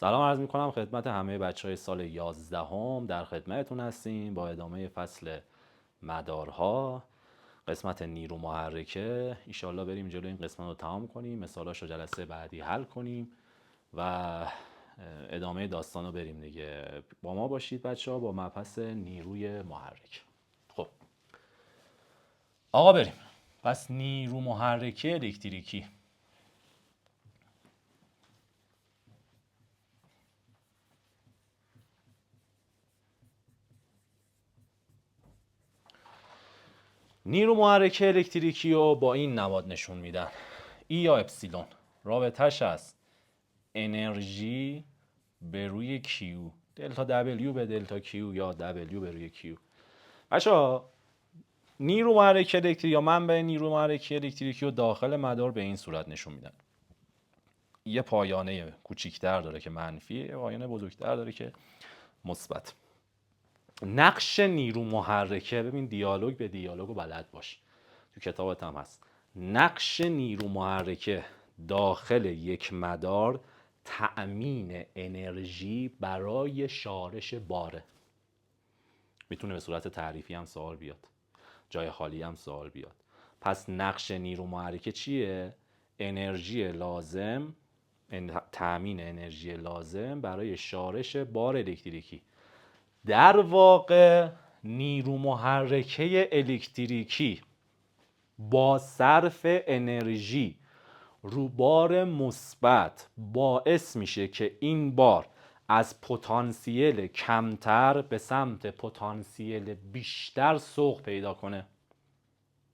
سلام عرض میکنم خدمت همه بچه های سال 11 در خدمتتون هستیم با ادامه فصل مدارها، قسمت نیرو محرکه. ایشالله بریم جلو این قسمت رو تمام کنیم، مثالاشو جلسه بعدی حل کنیم و ادامه داستان رو بریم دیگه. با ما باشید بچه ها با مبحث نیروی محرک. خب آقا بریم. پس نیرو محرکه الکتریکی. نیرو محرکه الکتریکی رو با این نماد نشون میدن: E یا اپسیلون. رابطهش از انرژی به روی Q، دلتا W به دلتا Q یا W به روی Q. بچه‌ها نیرو محرکه الکتریکی یا منبع نیرو محرکه الکتریکی رو داخل مدار به این صورت نشون میدن: یه پایانه کوچیک‌تر داره که منفی، یه پایانه بزرگتر داره که مثبت. نقش نیرو محرکه، ببین دیالوگ به دیالوگو بلد باش، تو کتابت هم هست. نقش نیرو محرکه داخل یک مدار تأمین انرژی برای شارش باره. میتونه به صورت تعریفی هم سوال بیاد، جای خالی هم سوال بیاد. پس نقش نیرو محرکه چیه؟ انرژی لازم، تأمین انرژی لازم برای شارش بار الکتریکی. در واقع نیرو محرکه الکتریکی با صرف انرژی رو بار مثبت باعث میشه که این بار از پتانسیل کمتر به سمت پتانسیل بیشتر سوق پیدا کنه.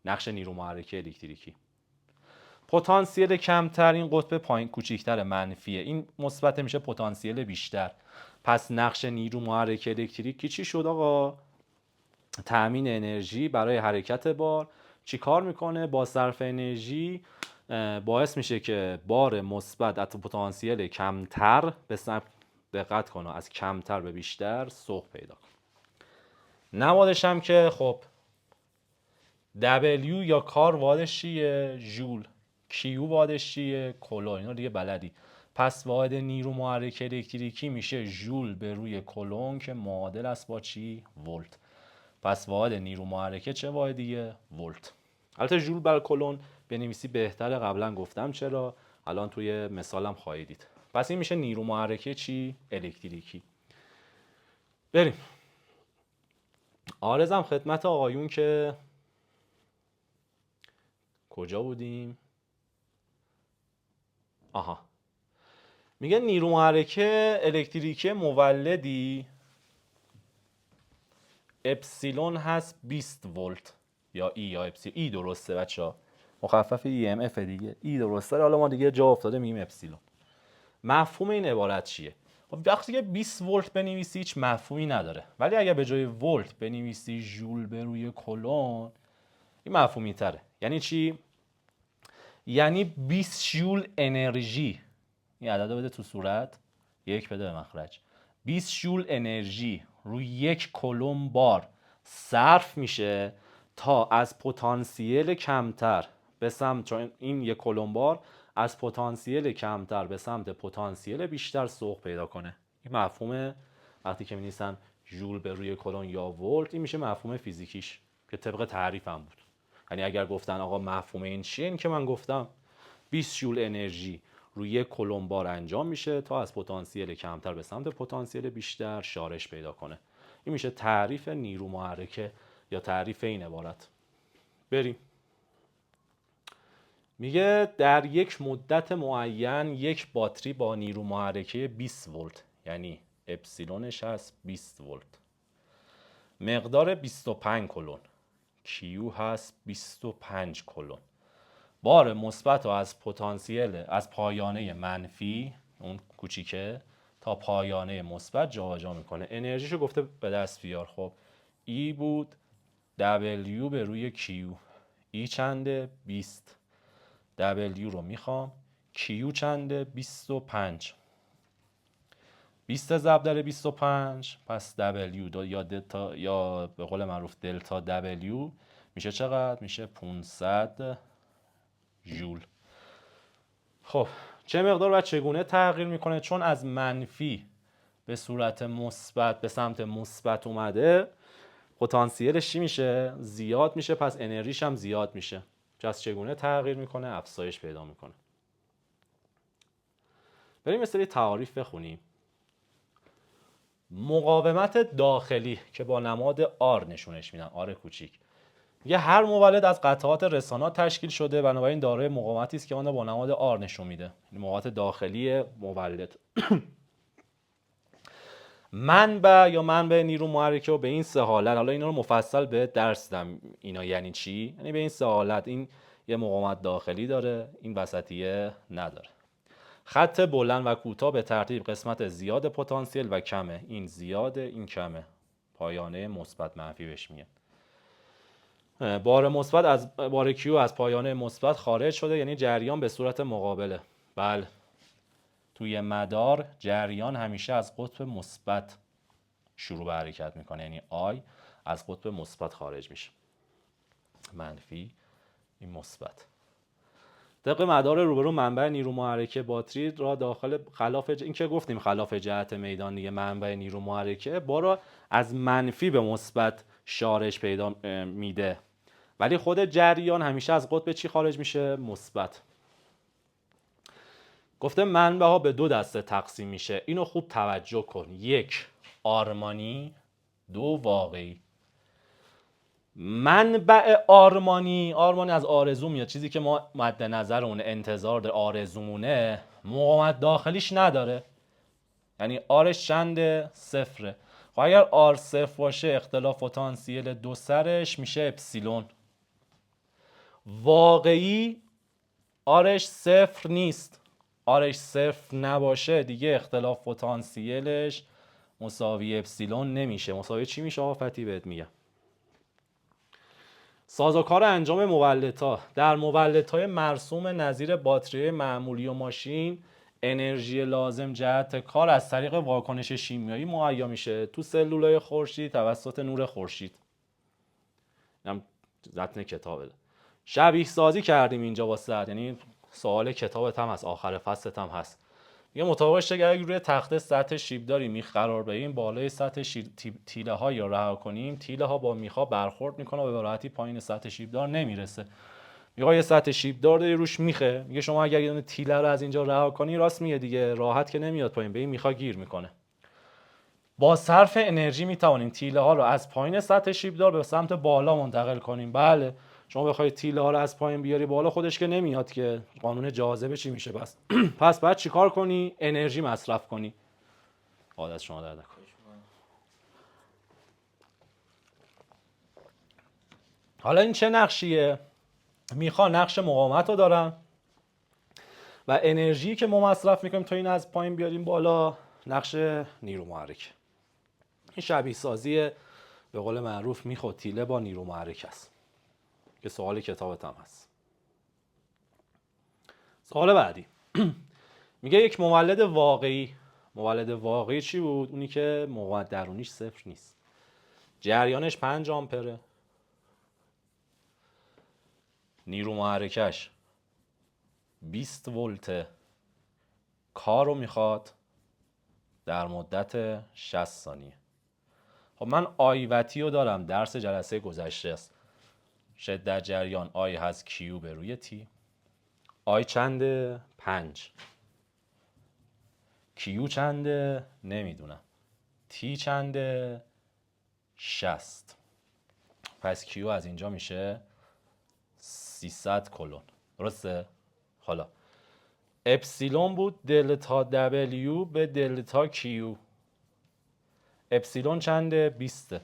نقش نیرو محرکه الکتریکی. پتانسیل کمتر، این قطب پایین کوچیکتر منفیه، این مثبت میشه پتانسیل بیشتر. پس نقش نیرو محرکه الکتریکی چی شد آقا؟ تأمین انرژی برای حرکت بار. چی کار میکنه؟ با صرف انرژی باعث میشه که بار مثبت از پتانسیل کمتر به سمت، دقت کنه، از کمتر به بیشتر سوق پیدا کنه. نمادش هم که خب W یا کار وادش چیه؟ ژول. Q وادش چیه؟ کولون. اینا دیگه بلدی. پس واحد نیرو محرکه الکتریکی میشه ژول به روی کولون که معادل است با چی؟ ولت. پس واحد نیرو محرکه چه واحدیه؟ ولت. البته ژول بر کولون بنویسی بهتره، قبلا گفتم چرا، الان توی مثالم خواهید دید. پس این میشه نیرو محرکه چی؟ الکتریکی. بریم. عارضم خدمت آقایون که کجا بودیم؟ آها، میگه نیرو محرکه الکتریکی مولدی اپسیلون هست 20 ولت یا ای یا اپسیلون. ای درسته بچه‌ها، مخفف ای ام اف دیگه. ای درسته، حالا ما دیگه جا افتاده میگیم اپسیلون. مفهوم این عبارت چیه؟ خب وقتی که 20 ولت بنویسی هیچ مفهومی نداره، ولی اگر به جای ولت بنویسی ژول به روی کولون، این مفهومی تره. یعنی چی؟ یعنی 20 ژول انرژی، این عدد بده تو صورت، یک بده به مخرج، 20 ژول انرژی روی یک کولوم بار صرف میشه تا از پتانسیل کمتر به سمت، چون این یک کولوم بار از پتانسیل کمتر به سمت پتانسیل بیشتر سوق پیدا کنه. این مفهوم وقتی که می‌نویسن ژول به روی کولون یا ولت، این میشه مفهوم فیزیکیش که طبق تعریفم بود. یعنی اگر گفتن آقا مفهوم این چیه، این که من گفتم 20 ژول انرژی روی یک کولوم بار انجام میشه تا از پتانسیل کمتر به سمت پتانسیل بیشتر شارش پیدا کنه. این میشه تعریف نیرو محرکه یا تعریف این عبارت. بریم. میگه در یک مدت معین یک باتری با نیرو محرکه 20 ولت، یعنی اپسیلونش هست 20 ولت، مقدار 25 کولون، کیو هست 25 کولون، بار مثبت رو از پتانسیل، از پایانه منفی اون کوچیکه تا پایانه مثبت جابجا میکنه. انرژیشو گفته به دست بیار. خب ای بود W به روی Q. ای چنده؟ 20. W رو میخوام. Q چنده؟ 25. 20 ضرب در 25، پس W یا دلتا یا به قول معروف دلتا W میشه چقدر؟ میشه 500 ژول. خب چه مقدار و چگونه تغییر میکنه؟ چون از منفی به صورت مثبت به سمت مثبت اومده، پتانسیلش چی میشه؟ زیاد میشه، پس انرژیش هم زیاد میشه. پس چگونه تغییر میکنه؟ افزایش پیدا میکنه. بریم یه سری تعاریف بخونیم. مقاومت داخلی که با نماد آر نشونش میدن، آر کوچیک، میگه هر مولد از قطعات رسانات تشکیل شده، بنابراین دارای مقاومتی است که اون با نماد آر نشون میده. مقاومت داخلی مولد. منبع یا منبع نیرو محرکه و به این سه حالت، حالا اینا رو مفصل به درس دادم اینا یعنی چی، یعنی به این سه حالت، این یه مقاومت داخلی داره، این وسطیه نداره. خط بلند و کوتاه به ترتیب قسمت زیاد پتانسیل و کمه، این زیاده این کمه، پایانه مثبت منفی بهش میگن. بار مثبت از بار کیو از پایانه مثبت خارج شده، یعنی جریان به صورت مقابله. بله، توی مدار جریان همیشه از قطب مثبت شروع به حرکت میکنه، یعنی آی از قطب مثبت خارج میشه، منفی این مثبت. طبق مدار روبرو منبع نیرو محرکه باتری را داخل این که گفتیم خلاف جهت میدان دیگه، منبع نیرو محرکه بارا از منفی به مثبت شارژ پیدا میده، ولی خود جریان همیشه از قطب چی خارج میشه؟ مثبت. گفته منبع ها به دو دسته تقسیم میشه، اینو خوب توجه کن. یک، آرمانی، دو، واقعی. منبع آرمانی از آرزو میاد، چیزی که ما مد نظرمون انتظار داره آرزومونه، مقاومت داخلیش نداره، یعنی آرش چنده؟ صفره. خب اگر آر صفر باشه اختلاف پتانسیل دو سرش میشه اپسیلون. واقعی آرش صفر نیست، آرش صفر نباشه دیگه اختلاف پتانسیلش مساوی اپسیلون نمیشه. مساوی چی میشه آفتی بهت میگم. سازوکار انجام مولدها. در مولدهای مرسوم نظیر باتری معمولی و ماشین، انرژی لازم جهت کار از طریق واکنش شیمیایی مهیا میشه تو سلولای خورشید توسط نور خورشید. اینم متن کتابه. شبیه سازی کردیم اینجا واسه، یعنی سوال کتابت هم هست، آخر فصلت هم هست. میگه مطابقش اگر روی تخته سطح شیبداری میخ قرار بدیم، بالای سطح تیله ها یا رها کنیم، تیله ها با میخا برخورد میکنه و به راحتی پایین سطح شیبدار نمیرسه. میگه یه سطح شیبدار داری روش میخه، میگه شما اگر یه تیله رو از اینجا رها کنی، راست میگه دیگه، راحت که نمیاد پایین، به این میخا گیر میکنه. با صرف انرژی میتوانیم تیله ها رو از پایین سطح شیبدار به سمت بالا منتقل کنیم. بله، شما بخوای تیله ها رو از پایین بیاری بالا خودش که نمیاد که، قانون جاذبه چی میشه بس. پس بعد چیکار کنی؟ انرژی مصرف کنی. عادت شما درد نکنه. حالا این چه نقشیه؟ میخوان نقش مقاومت رو دارن و انرژی که ما مصرف میکنیم تا این از پایین بیاریم بالا نقش نیرو محرک. این شبیه سازی به قول معروف میخ و تیله با نیرو محرک است که سوال کتابت هم هست. سوال بعدی میگه یک مولد واقعی چی بود؟ اونی که مقاومت درونیش صفر نیست، جریانش 5 آمپره، نیرو محرکش 20 ولت، کارو میخواد در مدت 60 ثانیه. خب من آیوتی رو دارم، درس جلسه گذشته است. شدت جریان آی هست کیو به روی تی. آی چنده؟ 5. کیو چنده؟ نمیدونم. تی چنده؟ 60. پس کیو از اینجا میشه 300 کلون، درسته؟ حالا اپسیلون بود دلتا دبلیو به دلتا کیو. اپسیلون چنده؟ 20.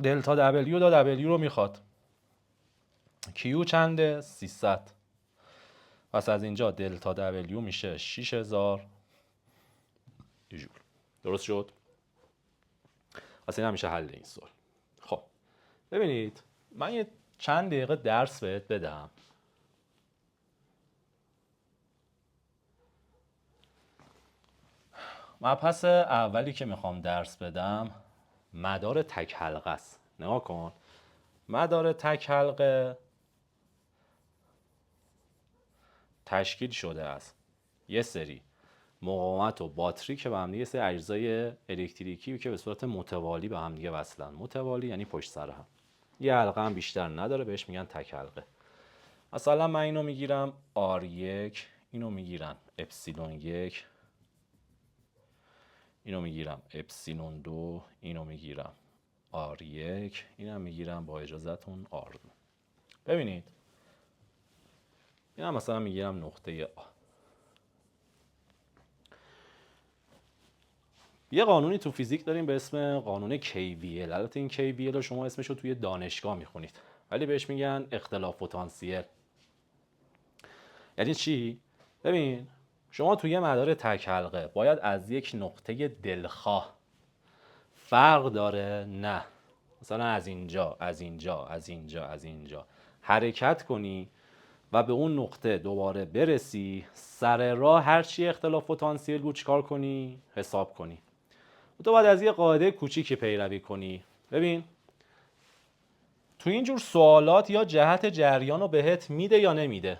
دلتا دبلیو دا دبلیو رو میخواد. کیو چنده؟ 300. پس از اینجا دلتا دبلیو میشه 6000 جول. درست شد؟ پس این همیشه حل این سوال. خب ببینید، من یه چند دقیقه درس بهت بدم. مبحث اولی که میخوام درس بدم مدار تک حلقه است. نگاه کن، مدار تک تشکیل شده از یه سری مقاومت و باتری که به هم دیگه یه سری اجزای الکتریکی که به صورت متوالی به هم دیگه وصلن. متوالی یعنی پشت سر هم. یه حلقه هم بیشتر نداره، بهش میگن تک حلقه. مثلا من اینو میگیرم R1، اینو میگیرم اپسیلون 1، اینو میگیرم اپسیلون 2، اینو میگیرم R1، اینم میگیرم با اجازهتون R2. ببینید اینم مثلا میگیرم نقطه A. یه قانونی تو فیزیک داریم به اسم قانون KVL. البته این KVL رو شما اسمش رو توی دانشگاه میخونید، ولی بهش میگن اختلاف پتانسیل. یعنی چی؟ ببین شما توی مدار تک حلقه باید از یک نقطه دلخواه فرق داره، نه مثلا از اینجا از اینجا از اینجا از اینجا حرکت کنی و به اون نقطه دوباره برسی، سر راه هر چی اختلاف پتانسیل بود چیکار کنی؟ حساب کنی. تو باید از یه قاعده کوچیکی پیروی کنی. ببین تو اینجور سوالات یا جهت جریان رو بهت میده یا نمیده.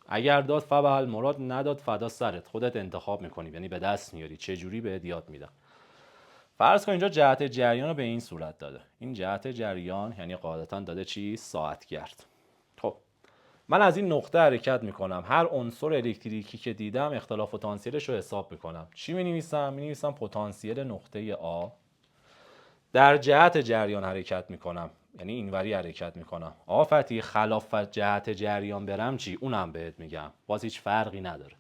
اگر داد فبحل مراد، نداد فدا سرت، خودت انتخاب میکنی، یعنی به دست میاری چه جوری بهت یاد میدم. فرض کن اینجا جهت جریان رو به این صورت داده. این جهت جریان یعنی قاعدتاً داده چی؟ ساعتگرد. خب من از این نقطه حرکت میکنم، هر عنصر الکتریکی که دیدم اختلاف پتانسیلش رو حساب میکنم. چی مینویسم؟ مینویسم پتانسیل نقطه A در جهت جریان حرکت میکنم، یعنی اینوری حرکت میکنم. آفتی خلاف جهت جریان برم چی؟ اونم بهت میگم، باز هیچ فرقی نداره.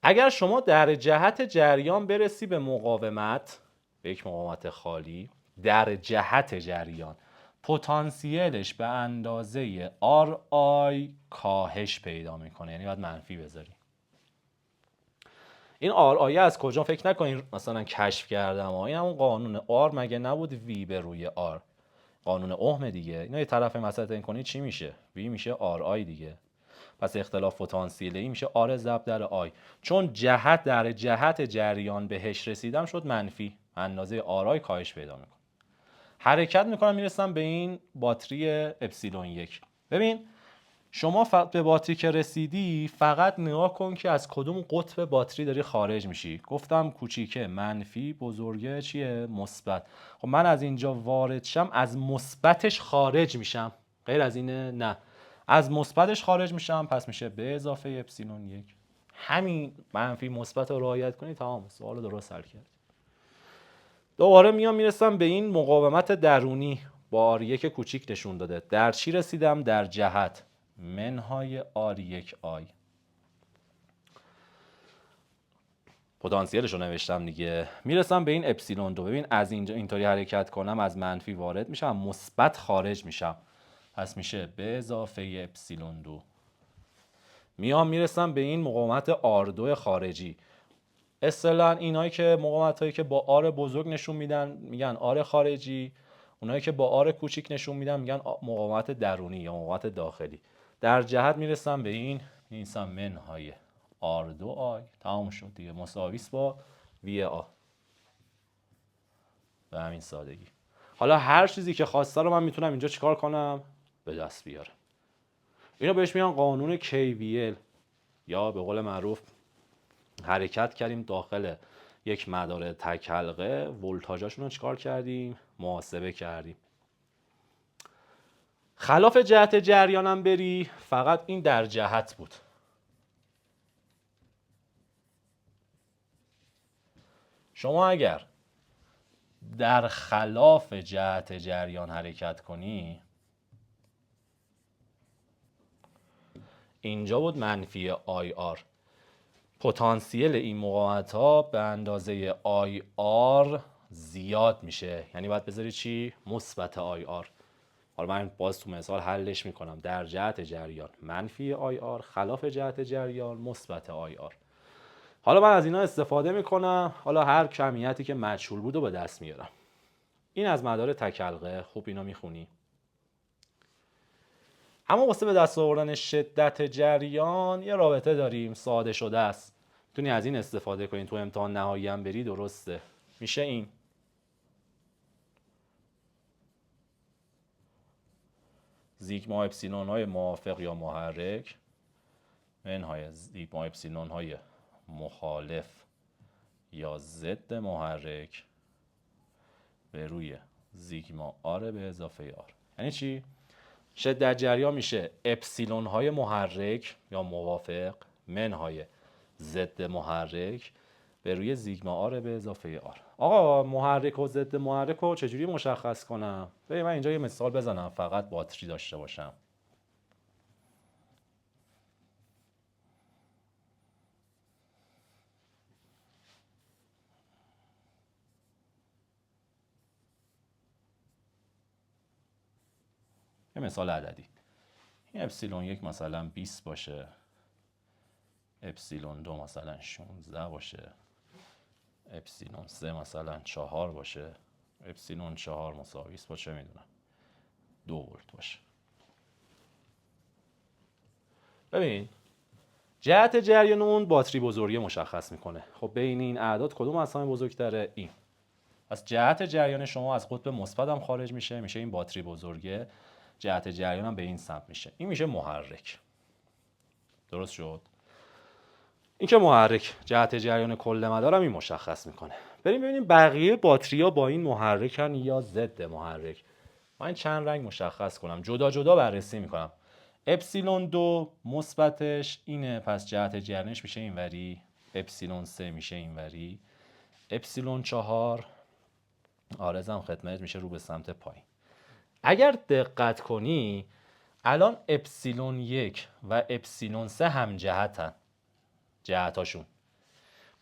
اگر شما در جهت جریان برسی به مقاومت، به یک مقاومت خالی در جهت جریان، پتانسیلش به اندازه RI کاهش پیدا میکنه، یعنی باید منفی بذاری. این RI از کجا؟ فکر نکنین مثلا کشف کردم، این همون قانون R مگه نبود V به روی R، قانون اوم دیگه. اینو یه طرف مسطح این کنی چی میشه؟ V میشه RI دیگه. پس اختلاف پتانسیلی میشه R ضرب در I. چون جهت در جهت جریان بهش رسیدم شد منفی، اندازه RI کاهش پیدا میکنه. حرکت میکنم میرسم به این باتری اپسیلون 1. ببین شما به باتری که رسیدی فقط نگاه کن که از کدوم قطب باتری داری خارج میشی. گفتم کوچیکه منفی، بزرگه چیه؟ مثبت. خب من از اینجا وارد شم از مثبتش خارج میشم، غیر از اینه؟ نه، از مثبتش خارج میشم، پس میشه به اضافه اپسیلون 1. همین منفی مثبت رو رعایت کنی تمام، سوال رو درست حل کردی. دوباره میام میرسم به این مقاومت درونی با R1 کوچیک نشون داده. در چی رسیدم؟ در جهت منهای R1I. پتانسیلش رو نوشتم دیگه. میرسم به این اپسیلون 2. ببین از اینجا اینطوری حرکت کنم از منفی وارد میشم، مثبت خارج میشم، پس میشه به اضافه اپسیلون 2. میام میرسم به این مقاومت R2 خارجی. اصطلاحاً اینایی که مقاومتایی که با R بزرگ نشون میدن میگن R خارجی، اونایی که با R کوچیک نشون میدن میگن مقاومت درونی یا مقاومت داخلی. در جهت میرسم به این، میرسم منهای R2I، تمام شد دیگه، مساویس با VA. به همین سادگی. حالا هر چیزی که خواسته رو من میتونم اینجا چیکار کنم؟ به دست بیارم. اینو بهش میگن قانون KVL، یا به قول معروف حرکت کردیم داخل یک مدار تک حلقه، ولتاژاشون رو چیکار کردیم؟ محاسبه کردیم. خلاف جهت جریانم بری فقط این در جهت بود. شما اگر در خلاف جهت جریان حرکت کنی، اینجا بود منفی IR. پتانسیل این مقاومت ها به اندازه IR زیاد میشه، یعنی باید بذاری چی؟ مثبت IR. حالا من باز تو مثال حلش میکنم. در جهت جریان منفی IR، خلاف جهت جریان مثبت IR. حالا من از اینا استفاده میکنم، حالا هر کمیتی که مجهول بود رو به دست میارم. این از مدار تک حلقه. خوب اینا میخونی. اما واسه به دست آوردن شدت جریان یه رابطه داریم، ساده شده است، میتونی از این استفاده کنی تو امتحان نهایی هم بری درسته. میشه این زیگما اپسیلون های موافق یا محرک منهای زیگما اپسیلون های مخالف یا ضد محرک به روی زیگما آر به اضافه آر. یعنی چی؟ شدت جریان میشه اپسیلون های محرک یا موافق منهای ضد محرک به روی زیگما آر به اضافه آر. آقا محرک و ضد محرک رو چجوری مشخص کنم؟ ببین من اینجا یه مثال بزنم فقط باتری داشته باشم. یه مثال عددی. این اپسیلون یک مثلا 20 باشه، اپسیلون دو مثلا 16 باشه، اپسیلون 3 مثلا 4 باشه، اپسیلون 4 مساوی است با چه میدونم 2 ولت باشه. ببین جهت جریان اون باتری بزرگی مشخص میکنه. خب بین این اعداد کدوم از همه بزرگتره؟ این. پس جهت جریان شما از قطب مثبت هم خارج میشه این باتری بزرگه، جهت جریان هم به این سمت میشه، این میشه محرک. درست شد؟ این که محرک جهت جریان کل مدارم این مشخص میکنه. بریم ببینیم بقیه باتریا با این محرکن یا ضد محرک. من چند رنگ مشخص کنم، جدا جدا بررسی میکنم. اپسیلون 2 مثبتش اینه، پس جهت جریانش میشه اینوری. اپسیلون 3 میشه اینوری. اپسیلون 4 آرزم خدمت میشه رو به سمت پایین. اگر دقت کنی الان اپسیلون 1 و اپسیلون 3 هم جهتن، جهتاشون.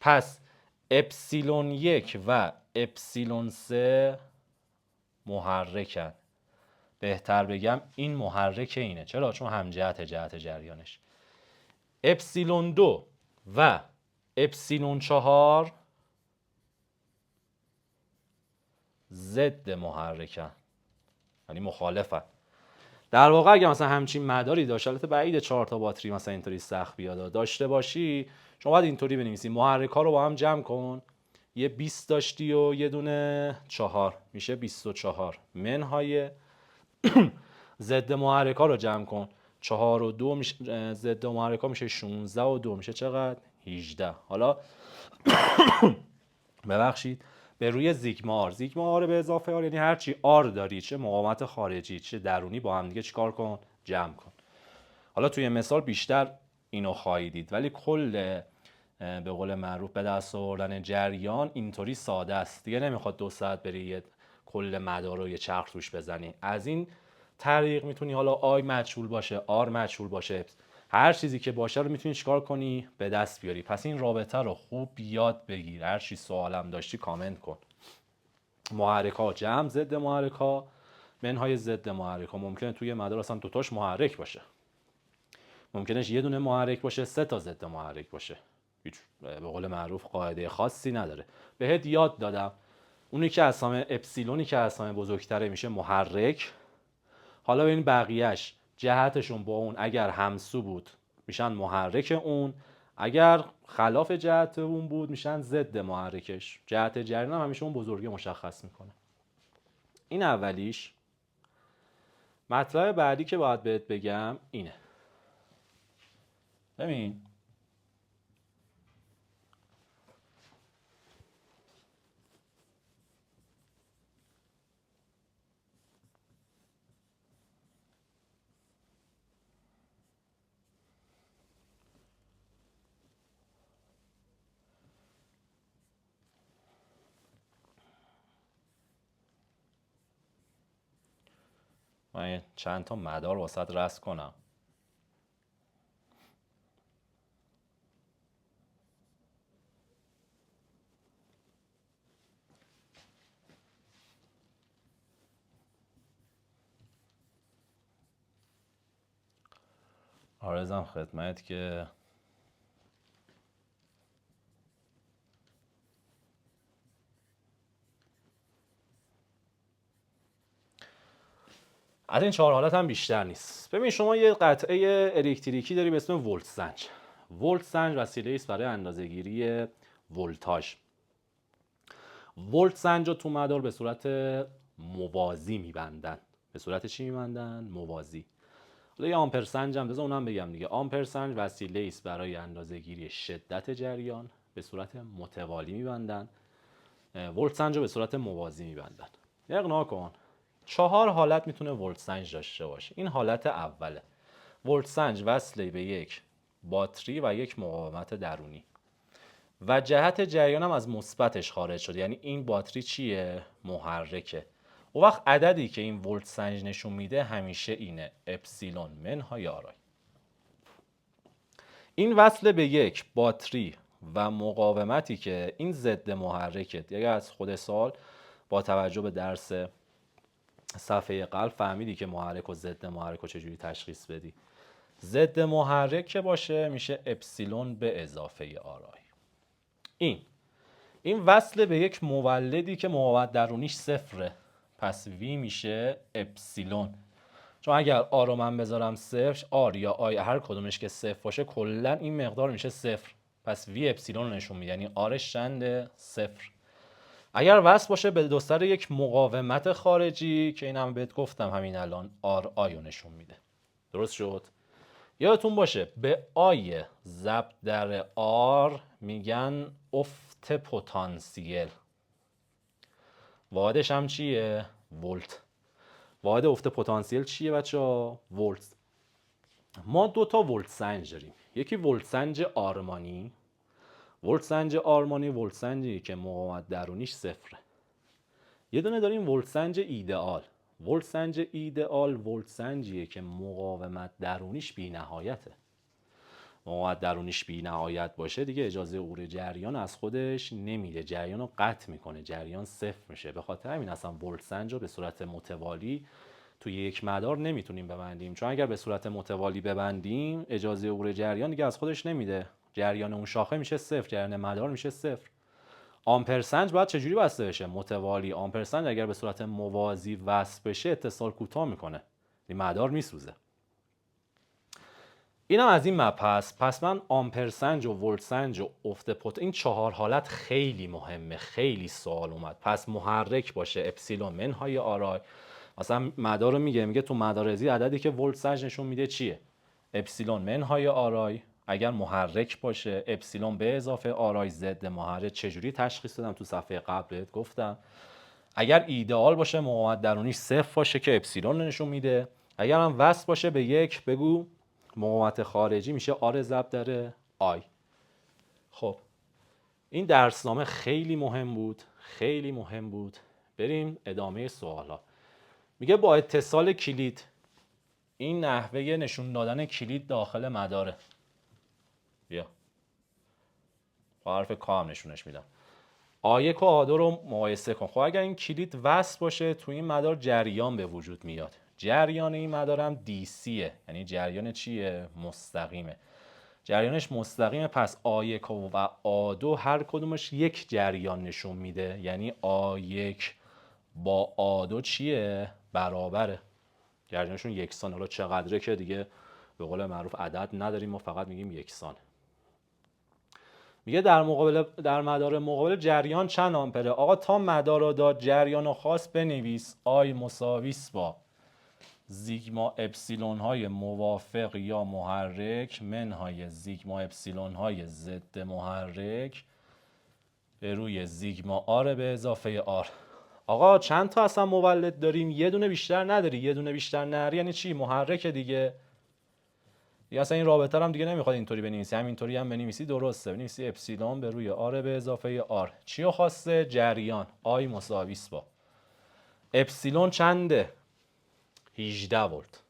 پس اپسیلون 1 و اپسیلون 3 محرکن. بهتر بگم این محرک اینه. چرا؟ چون هم جهت جریانش. اپسیلون 2 و اپسیلون 4 ضد محرکن، یعنی مخالفن. در واقع اگه مثلا همچین مداری داشت، البته بعید 4 تا باتری مثلا اینطوری سخت بیاد داشته باشی، شما باید اینطوری بنویسی محرک ها رو با هم جمع کن. یه 20 داشتی و یه دونه 4 میشه 24 منهای ضد محرک ها رو جمع کن. 4 و 2 میشه ضد محرک ها میشه 16 و 2 میشه چقدر؟ 18. حالا ببخشید به روی زیگما آر به اضافه آر، یعنی هر چی آر داری چه مقاومت خارجی چه درونی با هم دیگه چیکار کن؟ جمع کن. حالا توی مثال بیشتر اینو خواهید دید، ولی کل به قول معروف به دست آوردن جریان اینطوری ساده است دیگه. نمیخواد 2 ساعت بری یه کل مدار رو یه چرخ توش بزنی. از این طریق میتونی حالا آی مجهول باشه، آر مجهول باشه، هر چیزی که باشه رو میتونی چیکار کنی؟ به دست بیاری. پس این رابطه رو خوب یاد بگیر. هر چی سوالم داشتی کامنت کن. محرک ها جمع ضد محرک ها منهای ضد محرک ها. ممکنه توی مدار اصلا دوتاش محرک باشه، ممکنه یه دونه محرک باشه 3 تا ضد محرک باشه. هیچ به قول معروف قاعده خاصی نداره. بهت یاد دادم اونی که از همه اپسیلونی که از همه بزرگتره میشه محرک. حالا ببین بقیهش جهتشون با اون اگر همسو بود میشن محرک اون، اگر خلاف جهت اون بود میشن ضد محرکش. جهت جریان هم همیشه اون بزرگی مشخص میکنه. این اولیش. مطلب بعدی که باید بهت بگم اینه. ببین من چند تا مدار واسط رسم کنم. آرزم خدمت که از این 4 حالت هم بیشتر نیست. ببین شما یه قطعه الکتریکی داری به اسم ولت سنج. ولت سنج وسیله است برای اندازه‌گیری ولتاژ. ولت سنج رو تو مدار به صورت موازی میبندن. به صورت چی میبندن؟ موازی. حالا یه آمپرسنج هم بذار اونم بگم دیگه. آمپرسنج وسیله است برای اندازه‌گیری شدت جریان، به صورت متوالی می‌بندن. ولت سنج رو به صورت موازی می‌بندن. نگاه کن، 4 حالت میتونه ولت سنج داشته باشه. این حالت اوله. ولت سنج وصله به یک باتری و یک مقاومت درونی و جهت جریان هم از مثبتش خارج شده، یعنی این باتری چیه؟ محرکه. اون وقت عددی که این ولت سنج نشون میده همیشه اینه، اپسیلون منهای آرای. این وصل به یک باتری و مقاومتی که این ضد محرکه. دیگه از خود سوال با توجه به درس صفحه قلب فهمیدی که محرک و ضد محرک رو چجوری تشخیص بدی. ضد محرک که باشه میشه اپسیلون به اضافه آرای. این وصل به یک مولدی که مقاومت درونیش صفره، پس وی میشه اپسیلون. چون اگر آ رو من بذارم صفر، آر یا آی هر کدومش که صفر باشه کلا این مقدار میشه صفر، پس وی اپسیلون رو نشون میده، یعنی آرش چنده؟ صفر. اگر وصل باشه به دو سر یک مقاومت خارجی که اینم بهت گفتم همین الان، آر آی رو نشون میده. درست شد؟ یادتون باشه به آی ضرب در آر میگن افت پتانسیل. واحدش هم چیه؟ ولت. واحد افت پتانسیل چیه بچه‌ها؟ ولت. ما دو تا ولت سنج داریم. یکی ولت سنج آرمانی. ولت سنج آرمانی ولت سنجی که مقاومت درونیش صفره. یه دونه داریم ولت سنج ایدئال. ولت سنج ایدئال ولت سنجیه که مقاومت درونیش بی‌نهایته. مقاومت درونیش بی‌نهایت باشه دیگه اجازه عبور جریان از خودش نمیده، جریان رو قطع میکنه، جریان صفر میشه. به خاطر همین اصلا ولت سنج رو به صورت متوالی توی یک مدار نمیتونیم ببندیم، چون اگر به صورت متوالی ببندیم اجازه عبور جریان دیگه از خودش نمیده، جریان اون شاخه میشه صفر، جریان مدار میشه صفر. آمپرسنج باید چجوری بسته بشه؟ متوالی. آمپرسنج اگر به صورت موازی وصل بشه اتصال کوتاه میکنه، این مدار میسوزه. اینم از این مپ هست. پس من آمپرسنج و ولت سنج و افت پت، این 4 حالت خیلی مهمه، خیلی سوال اومد. پس محرک باشه اپسیلون منهای آرای. مثلا مدار رو میگه تو مدارزی عددی که ولت سنج نشون میده چیه؟ اپسیلون منهای آرای. اگر محرک باشه اپسیلون به اضافه آرای ضد محرک. چجوری تشخیص دادم؟ تو صفحه قبل بهت گفتم. اگر ایدئال باشه مقاومت درونیش صفر باشه که اپسیلون نشون میده. اگر هم وصل باشه به یک، بگو مقاومت خارجی میشه آر ضرب در آی. خب این درسنامه خیلی مهم بود، خیلی مهم بود. بریم ادامه سوالا. میگه با اتصال کلید، این نحوه نشون دادن کلید داخل مداره. بیا با حرف کا هم نشونش میدم. آ1 و آ2 رو مقایسه کن. خب اگر این کلید وصل باشه تو این مدار جریان به وجود میاد. جریان این مدار هم دیسیه، یعنی جریان چیه؟ مستقیمه. جریانش مستقیمه، پس آ1 و آ2 هر کدومش یک جریان نشون میده، یعنی آ1 با آ2 چیه؟ برابره. جریانشون یکسان. حالا چقدره که دیگه به قول معروف عدد نداریم، ما فقط میگیم یکسان. میگه در مدار مقابل جریان چند آمپره؟ آقا تا مدار رو داد جریان خاص بنویس. آی مساویس با زیگما اپسیلون های موافق یا محرک منهای زیگما اپسیلون های ضد محرک به روی زیگما آر به اضافه آر. آقا چند تا اصلا مولد داریم؟ یه دونه بیشتر نداری. یه دونه بیشتر نداری یعنی چی؟ محرک دیگه. اصلا این رابطه هم دیگه نمیخواد اینطوری بنویسی، همینطوری هم بنویسی درسته. بنویسی اپسیلون به روی آر به اضافه آر. چی رو خواسته؟ جریان. آی مساویس با اپسیلون چنده؟ 18 ولت.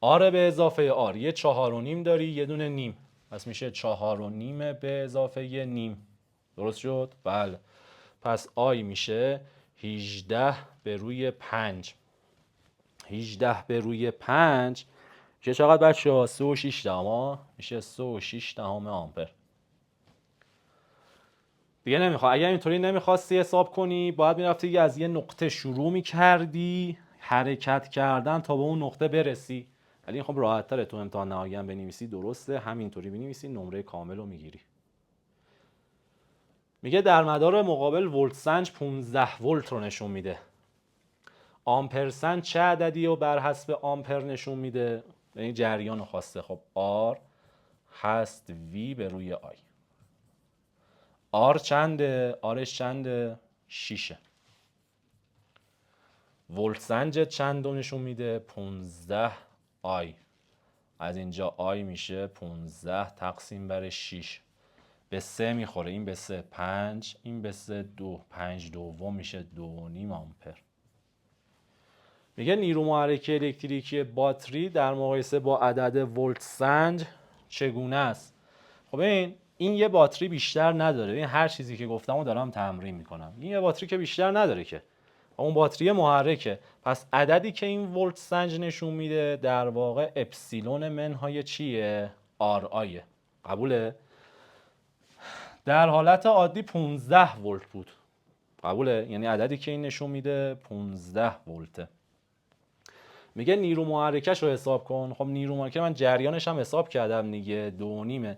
آر به اضافه آر یه 4.5 داری، یه دونه نیم، پس میشه 4.5 به اضافه یه نیم. درست شد؟ بله. پس آی میشه 18 به روی 5. 18 به روی 5 که چقدر بچه ها؟ 3.6 میشه 3.6 آمپر. دیگه نمیخواد. اگر اینطوری نمیخواستی حساب کنی باید میرفتی از یه نقطه شروع میکردی حرکت کردن تا به اون نقطه برسی. ولی خب راحت تره تو امتحان نهایی هم بنویسی درسته، همینطوری بنویسی نمره کامل رو میگیری. میگه در مدار مقابل ولت سنج 15 ولت رو نشون میده. آمپرسنت چه عددی رو بر حسب آمپر نشون میده؟ یعنی جریان خواسته. خب R هست V به روی I. R چنده؟ Rش چنده؟ 6. ولت سنج چند رو نشون میده؟ 15 I. از اینجا I میشه 15 تقسیم بر 6 به 3 میخوره. این به 3 5، این به 3 2، 5 دوم میشه 2.5 آمپر. میگه نیرو محرک الکتریکی باتری در مقایسه با عدد ولت سنج چگونه است؟ خب این یه باتری بیشتر نداره. این هر چیزی که گفتم رو دارم تمرین میکنم. این یه باتری که بیشتر نداره که، اون باتری محرکه. پس عددی که این ولت سنج نشون میده در واقع اپسیلون منهای چیه؟ آر آیه. قبوله؟ در حالت عادی 15 ولت بود. قبوله؟ یعنی عددی که این نشون میده 15 ولته. میگه نیرو محرکش رو حساب کن. خب نیرو محرکه من جریانش هم حساب کردم دیگه، 2.5.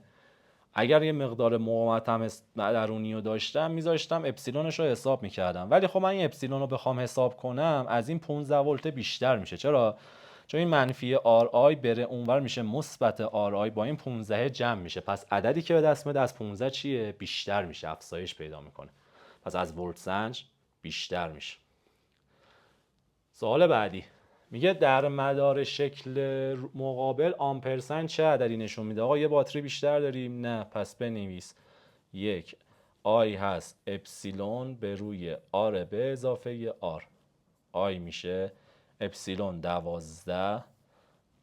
اگر یه مقدار مقاومت هم درونی رو داشتم میذاشتم اپسیلونش رو حساب میکردم. ولی خب من این اپسیلون رو بخوام حساب کنم از این 15 ولت بیشتر میشه. چرا؟ چون این منفی آر آی بره اونور میشه مثبت آر آی، با این 15 جمع میشه. پس عددی که به دست میاد از 15 چیه؟ بیشتر میشه، افزایش پیدا میکنه. پس از ولت سنج بیشتر میشه. سوال بعدی میگه در مدار شکل مقابل آمپرسنج چه عددی نشون میده؟ آقا یه باتری بیشتر داریم؟ نه. پس بنویس 1 آی هست اپسیلون به روی آر به اضافه آر. آی میشه اپسیلون 12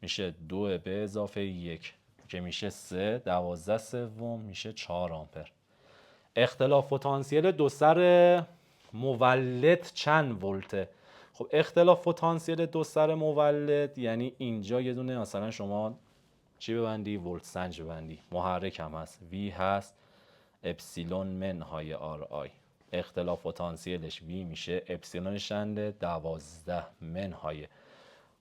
میشه 2 به اضافه 1 که میشه 3. 12 سوم میشه 4 آمپر. اختلاف پتانسیل دو سر مولد چند ولته؟ خب اختلاف پتانسیل دو سر مولد یعنی اینجا یه دونه مثلا شما چی ببندی؟ ولت سنج ببندی. محرک هم هست، V هست اپسیلون منهای آر آی. اختلاف پتانسیلش V میشه اپسیلون شنده 12 منهای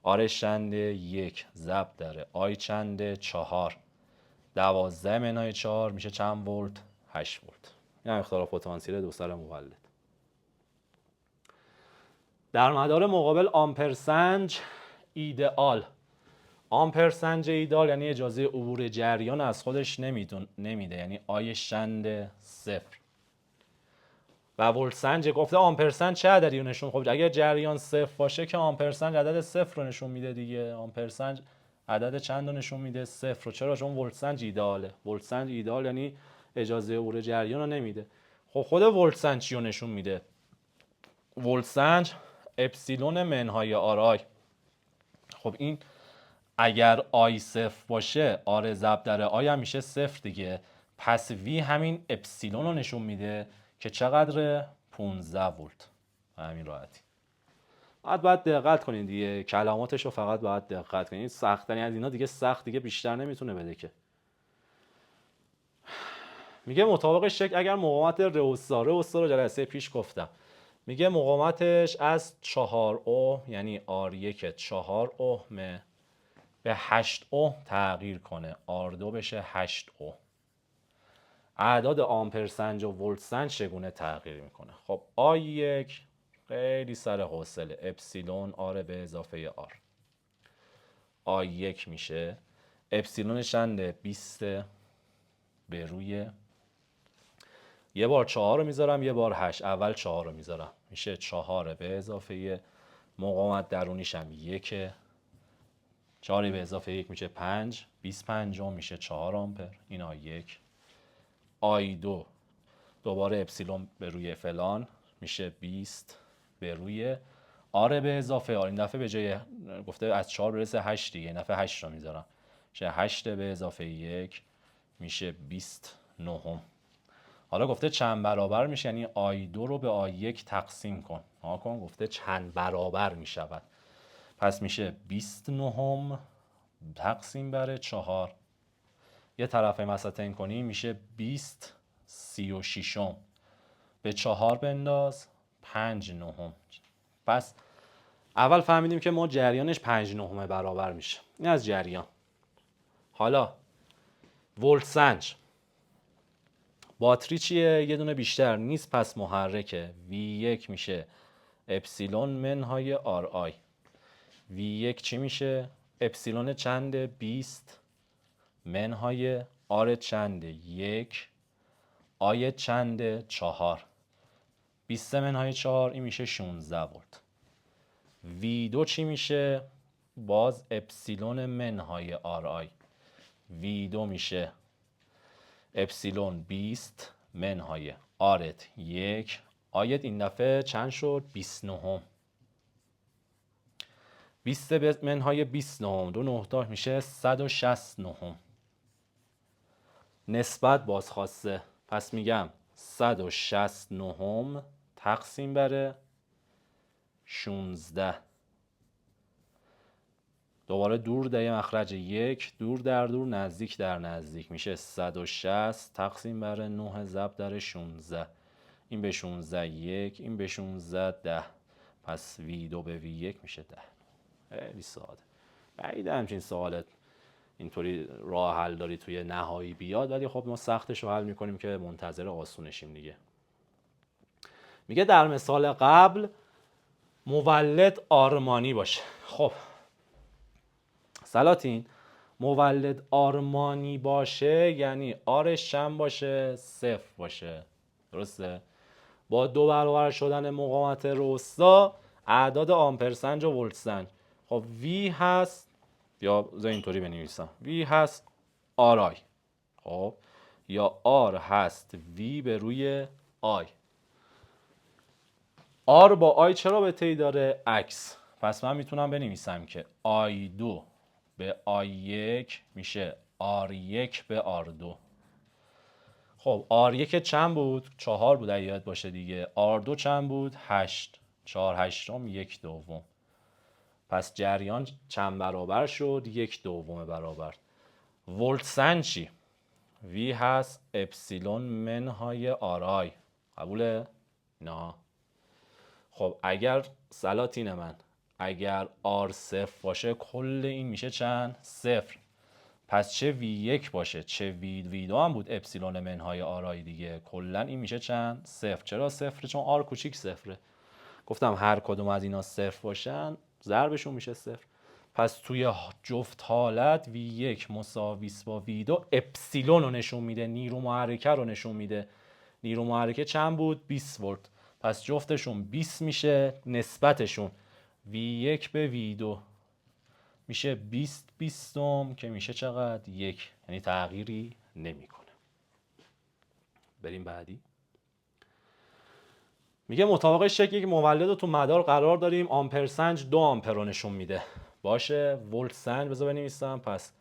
آر شنده 1 ضرب داره آی چنده 4. 12 منهای 4 میشه چند ولت؟ 8 ولت. یعنی اختلاف پتانسیل دو سر مولد. در مدار مقابل آمپرسنج ایدئال. آمپرسنج ایدئال یعنی اجازه عبور جریان از خودش نمیده، یعنی آی شنده 0. و ولت سنج گفته آمپرسنج چه عددی رو نشون؟ خب اگر جریان 0 باشه که آمپرسنج عدد 0 رو نشون میده دیگه. آمپرسنج عدد چند رو نشون میده؟ 0. چرا؟ چون ولت سنج ایدئاله. ولت سنج ایدئال یعنی اجازه عبور جریان رو نمیده. خب خود ولت سنج چی رو نشون میده؟ ولت سنج اپسیلون منهای آر آی. خب این اگر آی 0 باشه آر ضرب در آی هم میشه 0 دیگه. پس وی همین اپسیلون رو نشون میده که چقدر؟ 15 ولت. همین راحتی. باید دقت کنید دیگه، کلماتش رو فقط باید دقت کنید. سخت‌ترین از اینا دیگه سخت دیگه بیشتر نمیتونه بده که. میگه مطابق شکل اگر مقاومت رئوستا رو جلسه پیش گفتم، میگه مقاومتش از 4 اوم یعنی R1 4 اوم به 8 اوم تغییر کنه، R2 بشه 8 اوم. اعداد آمپرسنج و ولت سنج چگونه تغییر میکنه؟ خب I1 خیلی سر حوصله، اپسیلون آر به اضافه آر. I1 میشه اپسیلون شنده 20 به روی یه بار 4 رو میذارم یه بار 8. اول 4 رو میذارم میشه 4 به اضافه مقاومت درونیش هم 1. 4 به اضافه 1 میشه 5. 25 میشه 4 آمپر. این I1. I2 دوباره اپسیلون به روی فلان میشه 20 به روی آر به اضافه آر. این دفعه به جای گفته از 4 برسه 8 دیگه، این دفعه 8 رو میذارم میشه 8 به اضافه 1 میشه 29. حالا گفته چند برابر میشه، یعنی I2 رو به I1 تقسیم کن. گفته چند برابر میشود. پس میشه 29 تقسیم بر 4. یه طرفه مسطحین کنی میشه 20 36 به 4 بنداز 5 نهم. پس اول فهمیدیم که ما جریانش 5 نهم برابر میشه. این از جریان. حالا ولت سنج باتری چیه؟ یه دونه بیشتر نیست، پس محرکه. V1 میشه اپسیلون منهای آر آی. وی یک چی میشه؟ اپسیلون چنده؟ 20 منهای آر چنده؟ 1 آی چنده؟ 4. 20 منهای 4 این میشه 16 ولت. وی دو چی میشه؟ باز اپسیلون منهای آر آی. وی دو میشه اپسیلون 20 منهای آرت 1 آیت این دفعه چند شد؟ 29. 20 منهای 29 دو نهتاش میشه 169. نسبت بازخواسته، پس میگم 169 تقسیم بر 16. دوباره دور در مخرج 1 دور در دور نزدیک در نزدیک میشه 160 تقسیم بر 9 ضرب در 16. این به 16 1 این به 16 10. پس وی دو به وی 1 میشه 10. خیلی ساده. بعید همچین سوالت اینطوری راه حل داری توی نهایی بیاد، ولی خب ما سختش رو حل میکنیم که منتظر آسونشیم دیگه. میگه در مثال قبل مولد آرمانی باشه. خب سلاطین مولد آرمانی باشه یعنی آرش چند باشه؟ 0 باشه. درسته؟ با 2 برابر شدن مقاومت روستا اعداد آمپرسنج و ولتسنج. خب وی هست، یا اینطوری بنویسم وی هست آر آی، خب یا آر هست وی به روی آی. آر با آی چرا رابطه‌ای داره؟ عکس. پس من میتونم بنویسم که آی 2 به آی 1 میشه آر 1 به آر 2. خب آر 1 چند بود؟ 4 بود اگه یاد باشه دیگه. آر 2 چند بود؟ 8. 4 هشتم 1 دوم. پس جریان چند برابر شد؟ 1 دوم برابر. ولتسنج چی؟ وی هست اپسیلون منهای آر آی. قبوله؟ نه. خب اگر سلاطین من اگر آر 0 باشه کل این میشه چند؟ 0. پس چه وی 1 باشه چه وی 2 هم بود اپسیلون منهای آر آی دیگه، کلا این میشه چند؟ 0. چرا 0؟ چون آر کوچیک 0. گفتم هر کدوم از اینا 0 باشن ضربشون میشه 0. پس توی جفت حالت وی 1 مساوی است با وی 2 اپسیلون رو نشون میده، نیرو محرکه رو نشون میده. نیرو محرکه چند بود؟ 20 ولت. پس جفتشون 20 میشه، نسبتشون وی 1 به وی 2 میشه 20 بیستم که میشه چقدر؟ 1. یعنی تغییری نمیکنه. بریم بعدی. میگه مطابق شکلی که مولد رو تو مدار قرار داریم آمپرسنج 2 آمپر رو نشون میده. باشه. ولت سنج بذار بنویسم. پس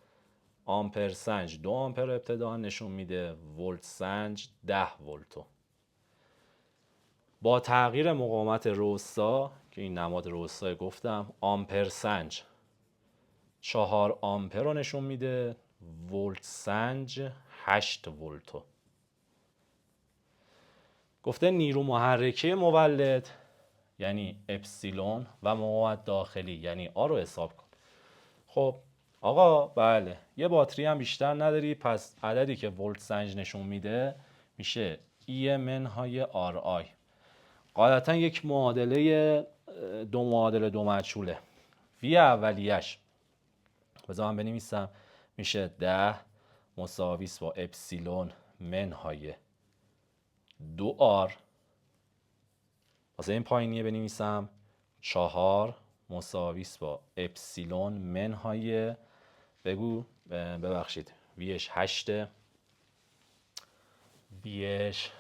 آمپرسنج 2 آمپر رو ابتدا نشون میده، ولت سنج 10 ولتو. با تغییر مقاومت روستا که این نماد روستا گفتم آمپرسنج 4 آمپر رو نشون میده، ولت سنج 8 ولتو. گفته نیرو محرکه مولد یعنی اپسیلون و مقاومت داخلی یعنی آ رو حساب کن. خب آقا بله یه باتری هم بیشتر نداری، پس عددی که ولت سنج نشون میده میشه ای منهای آر آی. غالبا یک معادله دو مجهوله. وی اولیش بذار من بنویسم میشه 10 مساوی است با اپسیلون منهای 2 آر. واسه این پایینیه بنویسم 4 مساوی است با اپسیلون منهای بگو ببخشید ویش 8 ویش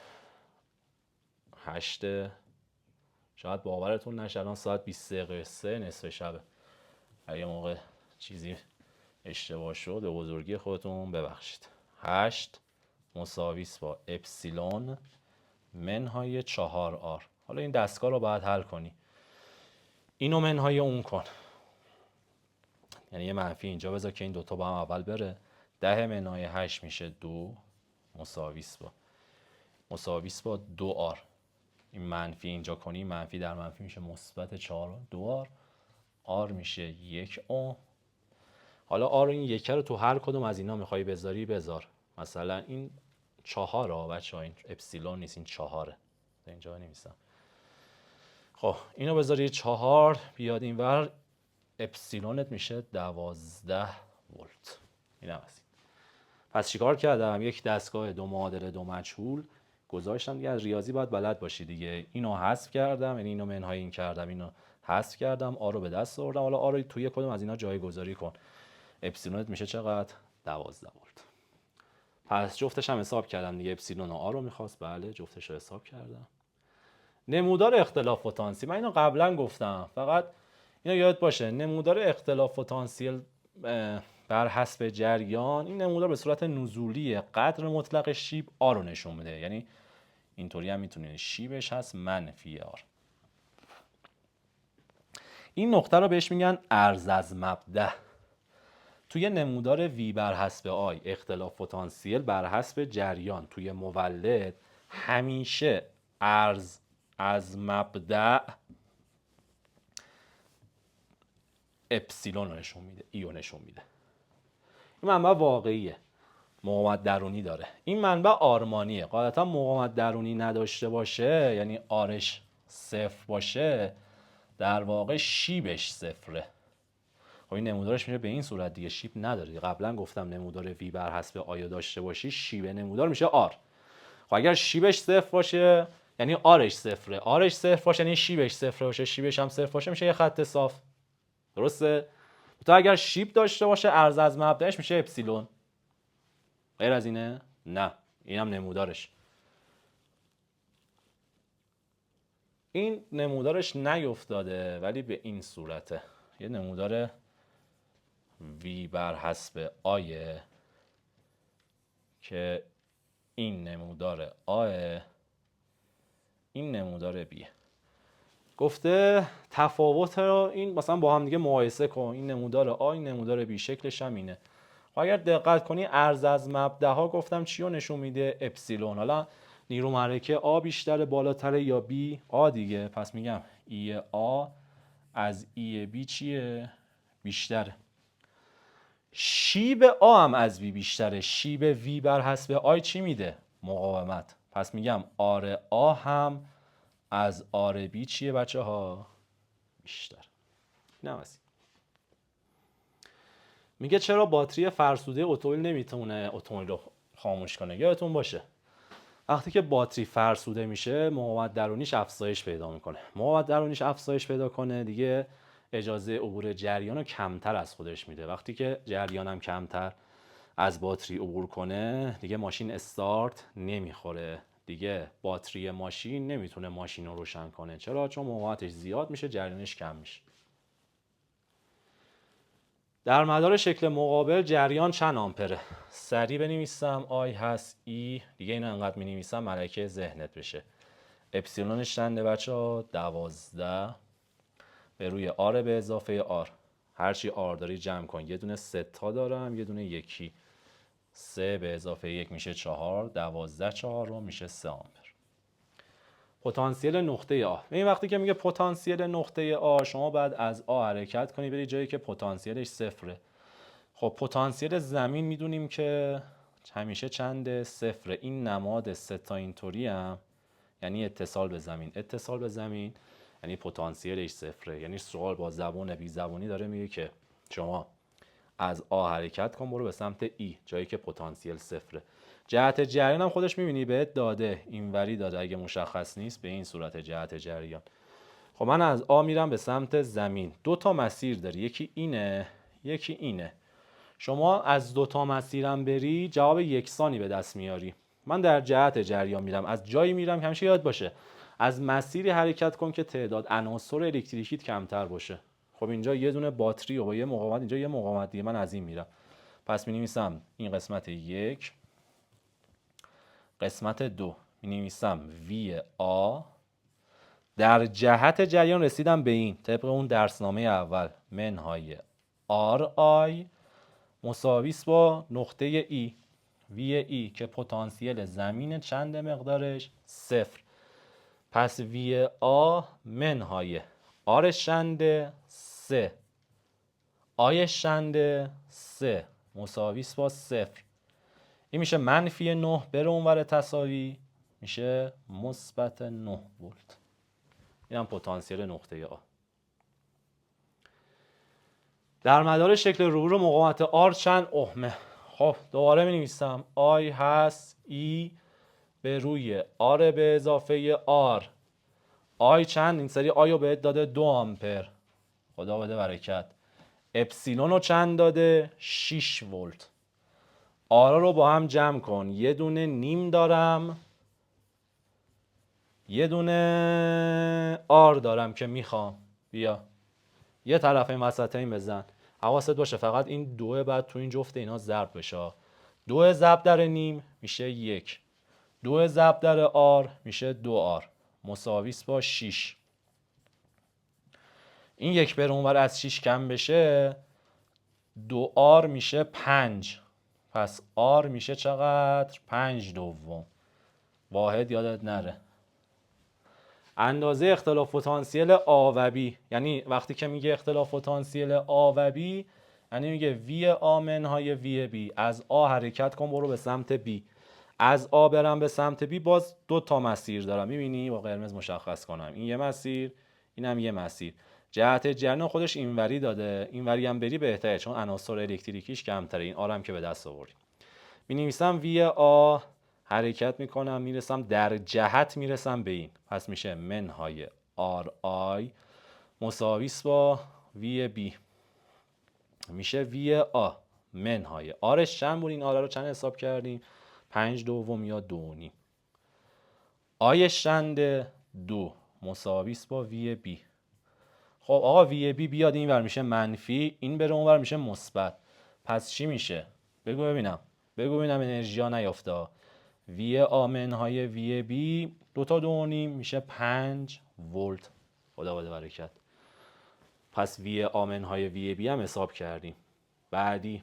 8. شاید باورتون نشه الان ساعت 20 دقیقه 3 نصف شبه. اگه موقع چیزی اشتباه شد به بزرگی خودتون ببخشید. 8 مساوی است با اپسیلون منهای 4 آر. حالا این دستگاه رو باید حل کنی. اینو منهای اون کن، یعنی یه منفی اینجا بذار که این دوتا با هم اول بره. 10 منهای 8 میشه 2 مساوی است با 2 آر. این منفی اینجا کنی منفی در منفی میشه مثبت 4 2 آر. آر میشه 1 اوم. حالا آر این یک رو تو هر کدوم از اینا میخوای بذاری بذار. مثلا این 4 بچه‌ها این اپسیلون نیست این 4 اینجا نمیسم. خب اینو بذاری 4 بیاد اینور، اپسیلونت میشه 12 ولت. اینم از این. پس چیکار کردم؟ یک دستگاه دو معادله دو مجهول گذاشتم دیگه. از ریاضی باید بلد باشی دیگه. اینو حذف کردم، یعنی اینو منهای این کردم، اینو حذف کردم، آ رو به دست آوردم. حالا آ رو توی کدوم از اینا جایگذاری کن. اپسیلونت میشه چقدر؟ 12 ولت. پس جفتش هم حساب کردم دیگه. اپسیلون و آ رو میخواست، بله جفتش رو حساب کردم. نمودار اختلاف پتانسیل، من اینو قبلا گفتم، فقط اینو یاد باشه. نمودار اختلاف پتانسیل بر حسب جریان، این نمودار به صورت نزولی قدر مطلق شیب آ رو نشون میده. یعنی اینطوری هم میتونید شیبش هست منفی آر. این نقطه رو بهش میگن عرض از مبدأ. توی نمودار وی بر حسب آی اختلاف پتانسیل بر حسب جریان توی مولد همیشه عرض از مبدأ اپسیلون رو نشون میده، ای رو نشون میده. این منبع واقعیه، مقاومت درونی داره. این منبع آرمانیه. غالبا مقاومت درونی نداشته باشه، یعنی آرش صفر باشه، در واقع شیبش صفره. خب این نمودارش میشه به این صورت دیگه، شیب نداره. قبلا گفتم نمودار وی بر حسب آیا داشته باشی، شیب نمودار میشه آر. خب اگر شیبش صفر باشه یعنی آرش صفره، آرش صفر باشه یعنی شیبش صفر باشه، شیبش هم صفر باشه میشه یه خط صاف. درسته؟ تو اگر شیب داشته باشه عرض از مبدأش میشه اپسیلون. غیر از اینه؟ نه. اینم نمودارش. این نمودارش نیفتاده ولی به این صورته. یه نمودار وی بر حسب آیه که این نمودار آه، این نمودار بیه. گفته تفاوت رو این مثلا با هم دیگه مقایسه کن. این نمودار آ، این نمودار بی، شکلش هم اینه. اگر دقت کنی عرض از مبدأها گفتم چی رو نشون میده؟ اپسیلون. حالا نیرو محرکه آ بیشتره بالاتره یا بی؟ آ دیگه. پس میگم ای آ از ای بی چیه؟ بیشتره. شیب آ هم از وی بیشتره. شیب وی بر حسب آی چی میده؟ مقاومت. پس میگم آر آ هم از آر بی چیه بچه ها؟ بیشتر. نه واسه. میگه چرا باتری فرسوده اتومبیل نمیتونه اتومبیل رو خاموش کنه؟ یادتون باشه وقتی که باتری فرسوده میشه مقاومت درونیش افزایش پیدا میکنه. مقاومت درونیش افزایش پیدا کنه دیگه اجازه عبور جریان رو کمتر از خودش میده. وقتی که جریان هم کمتر از باتری عبور کنه دیگه ماشین استارت نمیخوره. دیگه باتری ماشین نمیتونه ماشین رو روشن کنه. چرا؟ چون مقاومتش زیاد میشه، جریانش کم میشه. در مدار شکل مقابل جریان چند آمپره؟ سریع بنویسم. آی هست ای دیگه، اینو انقدر می‌نویسم ملکه ذهنت بشه. اپسیلونش چنده بچه‌ها؟ 12 به روی آر به اضافه آر. هرچی آر داری جمع کن. یه دونه ستا دارم، یه دونه یکی. 3 به اضافه 1 میشه 4. 12 چهارم میشه 3 آمپر. پتانسیل نقطه آ. این وقتی که میگه پتانسیل نقطه آ، شما بعد از آ حرکت کنی بری جایی که پتانسیلش صفره. خب پتانسیل زمین میدونیم که همیشه چنده؟ صفره. این نماد ستا اینطوری هم یعنی اتصال به زمین. اتصال به زمین یعنی پتانسیلش صفره. یعنی سوال با زبان بی زبانی داره میگه که شما از آ حرکت کن برو به سمت ای، جایی که پتانسیل صفره. جهت جریان هم خودش میبینی بهت داده، اینوری داده. اگه مشخص نیست به این صورت جهت جریان. خب من از آ میرم به سمت زمین. دو تا مسیر داری، یکی اینه یکی اینه. شما از دو تا مسیرم بری جواب یکسانی به دست میاری. من در جهت جریان میرم، از جایی میرم که همیشه یاد باشه از مسیری حرکت کن که تعداد عناصر الکتریکیت کمتر باشه. خب اینجا یه دونه باتری و با یه مقاومت، اینجا یه مقاومت دیگه، من از این میرم. پس می‌نویسم این قسمت 1، قسمت 2 می‌نویسم وی آ در جهت جریان رسیدم به این طبق اون درسنامه اول منهای آر آی مساویس با نقطه ای وی ای که پتانسیل زمین چند مقدارش؟ صفر. پس وی آ منهای آرش چنده؟ 3. آیش چنده؟ 3 مساویس با صفر. این میشه منفی 9 بره اونور تساوی میشه مثبت 9 ولت. اینم پتانسیل نقطه آ. در مدار شکل رو مقاومت آر چند ohmه؟ خب دوباره می نویسم آی هست ای به روی آر به اضافه آر. آی چند؟ این سری آی رو بهت داده 2 آمپر. خدا بده برکت. اپسیلون رو چند داده؟ 6 ولت. آرا رو با هم جمع کن. یه دونه نیم دارم، یه دونه آر دارم که میخوام. بیا یه طرف این وسط این بزن. حواست باشه فقط این دوه بعد تو این جفت اینا ضرب بشه. 2 ضرب در نیم میشه 1. 2 ضرب در آر میشه 2 آر مساویس با 6. این 1 بره اونور از 6 کم بشه 2 آر میشه 5. پس آر میشه چقدر؟ 5 دوم. واحد یادت نره. اندازه اختلاف پتانسیل آ و بی، یعنی وقتی که میگه اختلاف پتانسیل آ و بی یعنی میگه وی آ منهای وی بی. از آ حرکت کن برو به سمت بی. از آ برم به سمت بی باز 2 تا مسیر دارم. میبینی با قرمز مشخص کنم این یه مسیر، اینم یه مسیر. جهت جریان خودش اینوری داده، اینوری هم بری بهتره چون عناصر الکتریکیش کمتره. این آرم که به دست آوردیم. می‌نویسم وی آ حرکت میکنم میرسم در جهت میرسم به این. پس میشه منهای آر آی مساویس با وی بی. میشه وی آ منهای آرش چند بود؟ این آر رو چند حساب کردیم؟ 5 دوم یا 2.5. آیش چنده؟ 2 مساویس با وی بی. خب آقا وی بی بیاد این ور میشه منفی، این بره اون ور میشه مثبت. پس چی میشه؟ بگو ببینم انرژی ها نیافته. وی آ منهای وی بی 2 تا 2.5 میشه 5 ولت. خدا بده برکت. پس وی آ منهای وی بی هم حساب کردیم. بعدی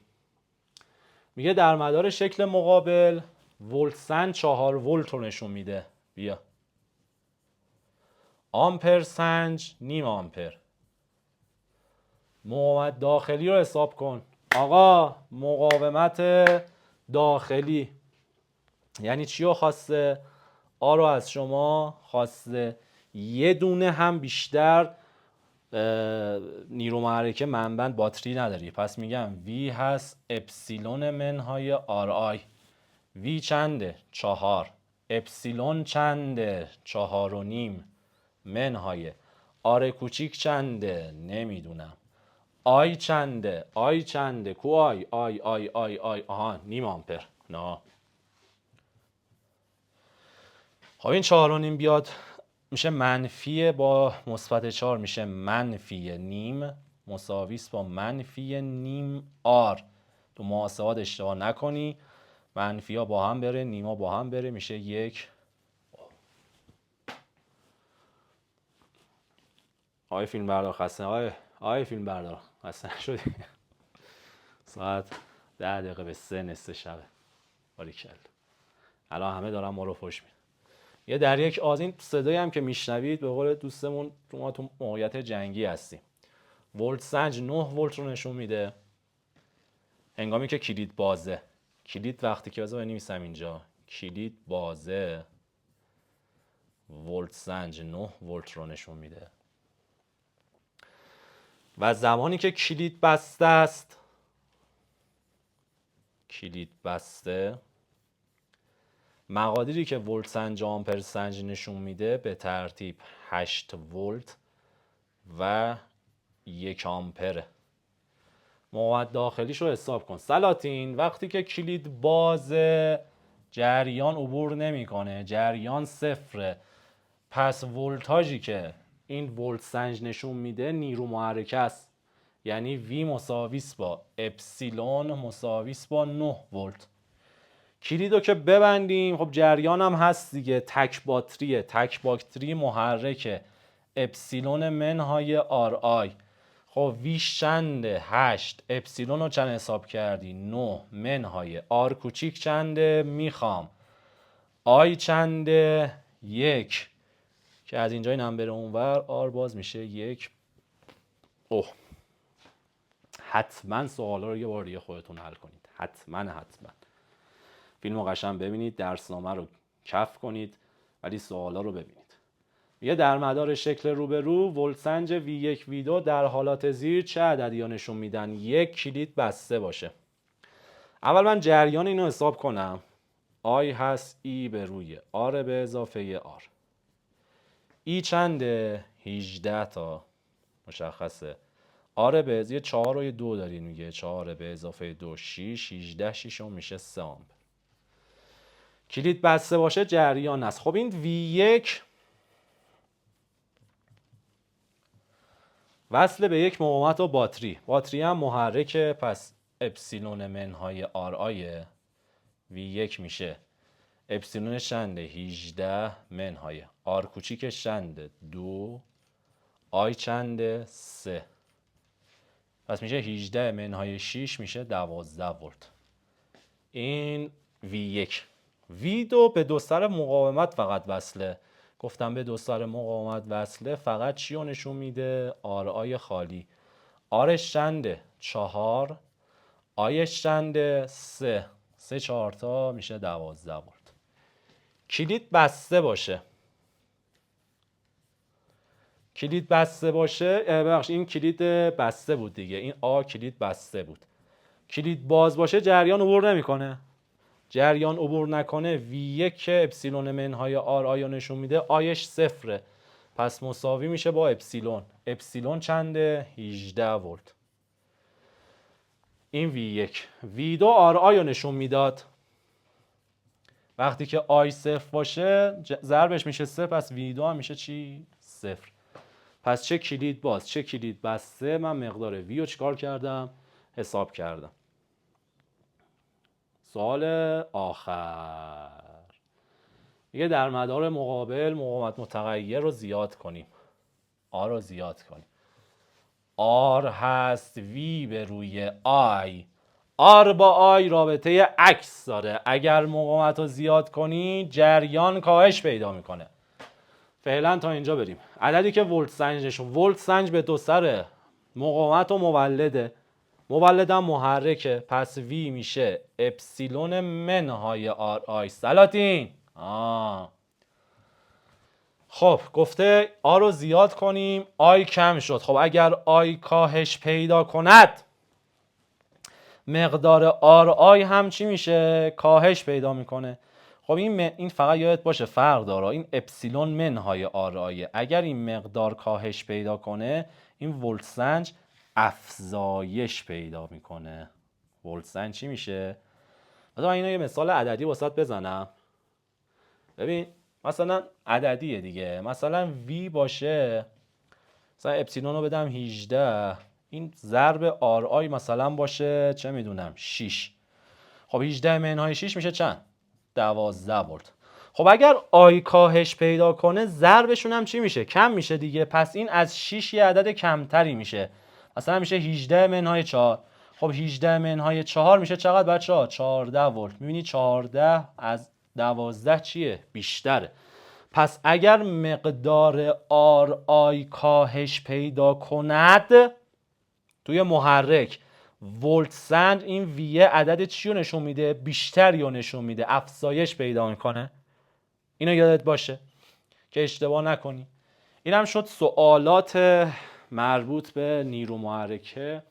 میگه در مدار شکل مقابل ولت سنج 4 ولت رو نشون میده. بیا آمپر سنج نیم آمپر. مقاومت داخلی رو حساب کن. آقا مقاومت داخلی یعنی چی رو خواسته؟ آ رو از شما خواسته یه دونه هم بیشتر نیرو محرکه منبند باتری نداری. پس میگم وی هست اپسیلون منهای آر آی. وی چنده؟ 4. اپسیلون چنده؟ 4.5 منهای آر کوچیک چنده؟ نمیدونم. آی چنده؟ کو آی آها نیم آمپر. نه خب این 4.5 بیاد میشه منفی با مثبت 4 میشه منفی نیم مساویس با منفی نیم آر. تو محاسبات اشتباه نکنی. منفی ها با هم بره نیما با هم بره میشه 1. آقای فیلم بردار خسته آقای فیلم بردار خسته نشدی؟ ساعت 10 دقیقه به 3 نصف شبه. باریکلا. الان همه دارن ما رو فوش میدن. یه در یک آذین صدایی هم که میشنوید به قول دوستمون ما تو موقعیت جنگی هستیم. ولت سنج 9 ولت رو نشون میده هنگامی که کلید بازه. کلید وقتی که بذار بنویسم اینجا کلید بازه ولت سنج 9 ولت رو نشون میده. و زمانی که کلید بسته است، کلید بسته، مقادیری که ولت سنج و آمپر سنج نشون میده به ترتیب 8 ولت و 1 آمپره. مقاومت داخلیش رو حساب کن. سلاطین وقتی که کلید بازه جریان عبور نمیکنه، جریان صفره. پس ولتاژی که این ولت سنج نشون میده نیرو محرکه است. یعنی وی مساویس با اپسیلون مساویس با 9 ولت. کلیدو که ببندیم خب جریان هم هست دیگه. تک باتری محرکه. اپسیلون منهای آر آی. خب ویش چنده؟ 8. اپسیلون رو چند حساب کردی؟ 9 منهای آر کوچیک چنده؟ میخوام. آی چنده؟ 1 که از اینجا اینم بره اونور آر باز میشه 1. اوه حتما سوالا رو یه بار دیگه خودتون حل کنید. حتما فیلم رو قشنگ ببینید، درسنامه رو کف کنید ولی سوالا رو ببینید. یه در مدار شکل روبرو ولتسنج V1 V2 در حالات زیر چه عددی ها نشون میدن؟ یک کلید بسته باشه. اول من جریان اینو حساب کنم. I هست E به روی R به اضافه R. E چنده؟ 18 تا مشخصه. R به اضافه 4 و 2 دارین میگه 4 به اضافه 2 6 18 6 میشه 3 آمپر. کلید بسته باشه جریان است. خب این V1 وصل به یک مقاومت و باتری هم محرکه، پس اپسیلون منهای آر آی V1 میشه اپسیلون شنده 18 منهای آر کوچیک شنده 2 آی چنده 3، پس میشه 18 منهای 6 میشه 12 ولت. این V1. V2 به دو سر مقاومت فقط وصله. گفتم به دو سر مقاومت وصله، فقط چی رو نشون میده؟ آر آی خالی. آرش چنده؟ 4 آیش چنده؟ 3 3 4 تا میشه 12 ولت. کلید بسته باشه. کلید بسته باشه، ببخشید این کلید بسته بود دیگه، این آ کلید بسته بود. کلید باز باشه جریان عبور نمیکنه. جریان عبور نکنه V1 که اپسیلون منهای آر آی نشون میده آیش صفره، پس مساوی میشه با اپسیلون. اپسیلون چنده؟ 18 ولت. این V1. V2 آر آی نشون میداد. وقتی که آی صفر باشه ضربش میشه صفر، پس V2 هم میشه چی؟ صفر. پس چه کلید باز چه کلید بسته من مقدار V رو چیکار کردم؟ حساب کردم. سوال آخر. یه در مدار مقابل مقاومت متغیر رو زیاد کنیم. آ رو زیاد کنیم. R هست V به روی I. R با I رابطه عکس داره. اگر مقاومت رو زیاد کنی جریان کاهش پیدا میکنه. فعلا تا اینجا بریم. عددی که ولت سنج نشون. ولت سنج به دو سره مقاومت و مولده. مولدم محرکه، پس V میشه اپسیلون منهای آر آی. سلاطین خب گفته آ رو زیاد کنیم آی کم شد. خب اگر آی کاهش پیدا کند مقدار آر آی هم چی میشه؟ کاهش پیدا میکنه. خب این فقط یادت باشه فرق داره، این اپسیلون منهای آر آی. اگر این مقدار کاهش پیدا کنه این ولت سنج افزایش پیدا میکنه. ولت سنج چی میشه؟ مثلا من اینو یه مثال عددی واسط بزنم. ببین مثلا عددیه دیگه، مثلا V باشه، مثلا اپسیلون رو بدم 18، این ضرب آر آی مثلا باشه چه میدونم 6. خب 18 منهای 6 میشه چند؟ 12 ولت. خب اگر آی کاهش پیدا کنه ضربشون هم چی میشه؟ کم میشه دیگه، پس این از 6 یه عدد کمتری میشه، مثلا میشه 18 منهای 4. خب 18 منهای 4 میشه چقدر بچه‌ها؟ 14 ولت. میبینی 14 از 12 چیه؟ بیشتره. پس اگر مقدار آر آی کاهش پیدا کند توی محرک ولت سنج، این ویه عدد چی رو نشون میده؟ بیشتری رو نشون میده، افزایش پیدا میکنه. اینو یادت باشه که اشتباه نکنی. اینم شد سوالات مربوط به نیرو محرکه.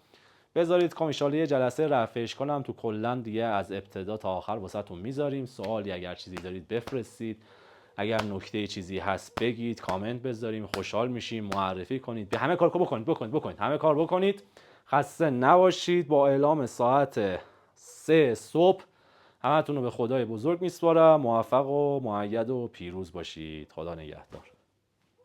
بذارید که ان شاءالله یه جلسه رفعش کنم تو کلا دیگه از ابتدا تا آخر واسهتون میذاریم. سوالی اگر چیزی دارید بفرستید، اگر نکته چیزی هست بگید، کامنت بذاریم، خوشحال میشیم. معرفی کنید، به همه کار بکنید همه کار بکنید. خسته نباشید. با اعلام ساعت 3 صبح همتون رو به خدای بزرگ میسپارم. موفق و مؤید و پیروز باشید. خدا نگهدار.